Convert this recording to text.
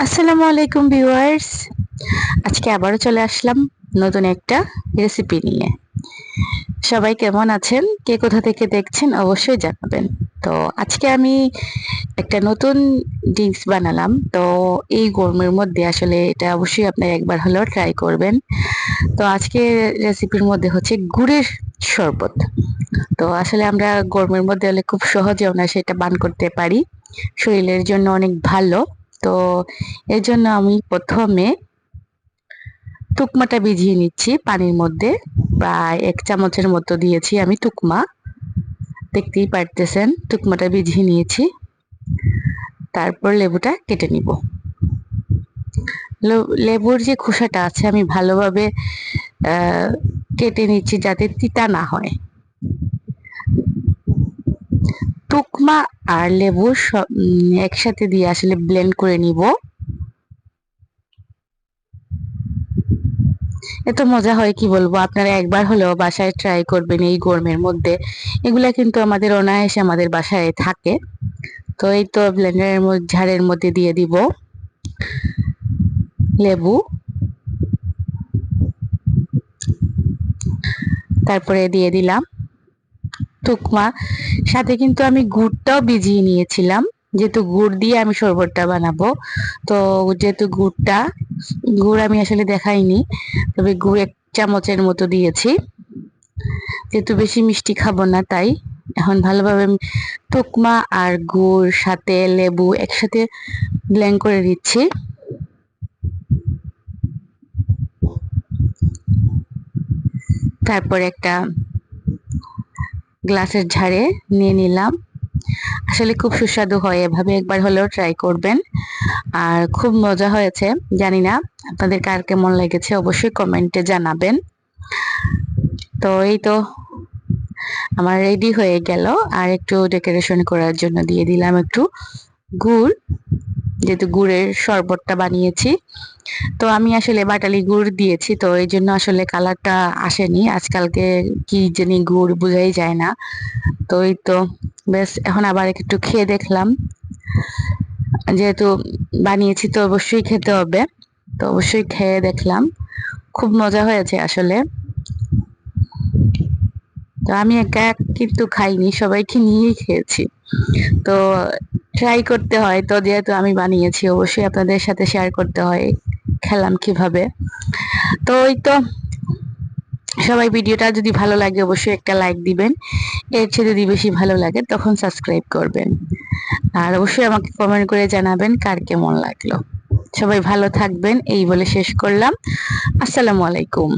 আসসালামু আলাইকুম ভিউয়ার্স। আজকে আবারও চলে আসলাম নতুন একটা রেসিপি নিয়ে। সবাই কেমন আছেন? কে কোথা থেকে দেখছেন অবশ্যই জানাবেন। তো আজকে আমি একটা নতুন ড্রিঙ্কস বানালাম। তো এই গরমের মধ্যে আসলে এটা অবশ্যই আপনারা একবার হলেও ট্রাই করবেন। তো আজকে রেসিপির মধ্যে হচ্ছে গুড়ের শরবত। তো আসলে আমরা গরমের মধ্যে হলে খুব সহজে আমরা সেটা পান করতে পারি, শরীরের জন্য অনেক ভালো। তো এর জন্য আমি প্রথমে তুকমাটা ভিজিয়ে নিচ্ছি পানির মধ্যে। প্রায় 1 চামচের মতো দিয়েছি আমি তুকমা। দেখতেই পারতেছেন তুকমাটা ভিজিয়ে নিয়েছি। তারপর লেবুটা কেটে নিব। লেবুর যে খোসাটা আছে আমি ভালোভাবে কেটে নিচ্ছি যাতে তিতা না হয়। তুকমা আর লেবু সব একসাথে দিয়ে আসলে ব্লেন্ড করে নিব। এত মজা হয় কি বলবো, আপনারা একবার হলেও বাসায় ট্রাই করবেন এই গরমের মধ্যে। এগুলা কিন্তু আমাদের অনায়াসে আমাদের বাসায় থাকে। তো এই তো ব্লেন্ডারের মধ্যে ঝাড়ের মধ্যে দিয়ে দিব লেবু, তারপরে দিয়ে দিলাম তুকমা। সাথে কিন্তু আমি গুড়টাও ভিজিয়ে নিয়েছিলাম, যেহেতু গুড় দিয়ে আমি শরবতটা বানাবো। তো যেহেতু গুড় আমি আসলে দেখাইনি, তবে গুড় 1 চামচের মতো দিয়েছি, যেহেতু বেশি মিষ্টি খাবো না তাই। এখন ভালোভাবে তুকমা আর গুড় সাথে লেবু একসাথে ব্লেন্ড করে দিচ্ছি। তারপর একটা গ্লাসের ঝাড়ে নিয়ে নিলাম। আসলে খুব সুস্বাদু হয়, এভাবে একবার হলেও ট্রাই করবেন। আর খুব মজা হয়েছে। জানি না আপনাদের কার কেমন লেগেছে, অবশ্যই কমেন্টে জানাবেন। তো এই তো আমার রেডি হয়ে গেল। আর একটু ডেকোরেশন করার জন্য দিয়ে দিলাম একটু গুড়, যেহেতু গুড়ের শরবতটা বানিয়েছি। তো আমি আসলে বাটালি গুড় দিয়েছি, তো এই জন্য আসলে কালারটা আসেনি। আজকালকে কি জানি গুড় বোঝাই যায় না। তো এই তো বেশ, এখন আবার একটু খেয়ে দেখলাম, যেহেতু বানিয়েছি তো অবশ্যই খেতে হবে। তো অবশ্যই খেয়ে দেখলাম, খুব মজা হয়েছে আসলে। তো আমি একা কিন্তু খাইনি, সবাইকে নিয়েই খেয়েছি। তো ট্রাই করতে হয়, তো যেহেতু আমি বানিয়েছি অবশ্যই আপনাদের সাথে শেয়ার করতে হয় খেলাম কিভাবে। তো ওই তো, সবাই ভিডিওটা যদি ভালো লাগে অবশ্যই একটা লাইক দিবেন। এর চেয়ে যদি বেশি ভালো লাগে তখন সাবস্ক্রাইব করবেন। আর অবশ্যই আমাকে কমেন্ট করে জানাবেন কার কেমন লাগলো। সবাই ভালো থাকবেন এই বলে শেষ করলাম। আসসালামু আলাইকুম।